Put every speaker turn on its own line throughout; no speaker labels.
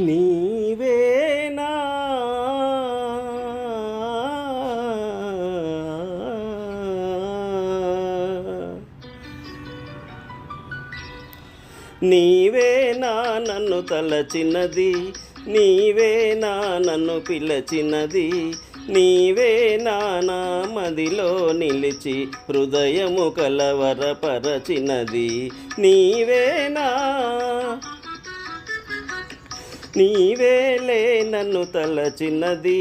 నీవేనా నీవేనా నన్ను తలచినది, నీవేనా నన్ను పిలచినది, నీవేనా నా మదిలో నిలిచి హృదయము కలవరపరచినది. నీవేనా నీవేలే నన్ను తలచినది,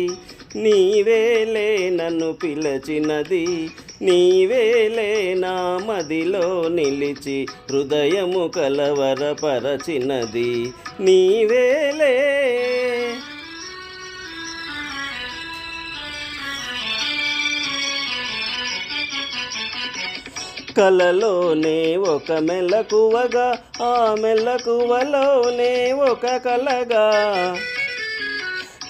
నీవేలే నన్ను పిలచినది, నీవేలే నా మదిలో నిలిచి హృదయము కలవరపరచినది. నీవేలే కలలోనే ఒక మెలకువగా, ఆ మెలకువలోనే ఒక కలగా,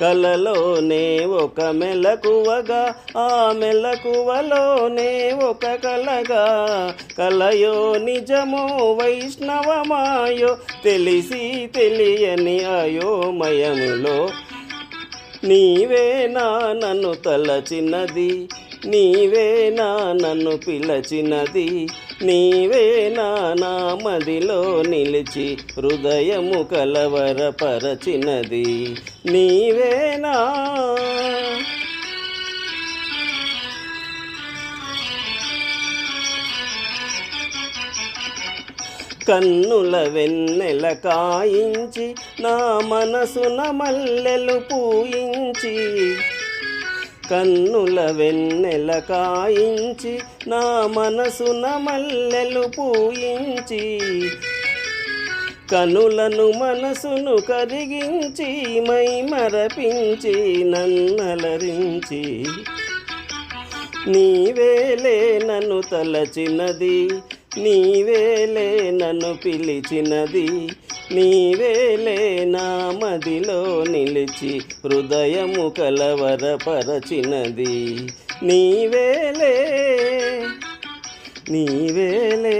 కలలోనే ఒక మెలకువగా, ఆ మెలకువలోనే ఒక కలగా, కలయో నిజమో వైష్ణవమాయో తెలిసి తెలియని అయోమయములో నీవేనా నన్ను తలచినది, నీవేనా నన్ను పిలచినది, నీవేనా నా మదిలో నిలిచి హృదయము కలవరపరచినది. నీవేనా కన్నుల వెన్నెల కాయించి నా మనసున మల్లెలు పూయించి, కన్నుల వెన్నెల కాయించి నా మనసున మల్లెలు పూయించి, కనులను మనసును కరిగించి మై మరపించి నన్నలరించి, నీవేలే నన్ను తలచినది, నీవేలే నన్ను పిలిచినది, నీవేలే నా మదిలో నిలిచి హృదయము కలవరపరచినది. నీవేలే నీవేలే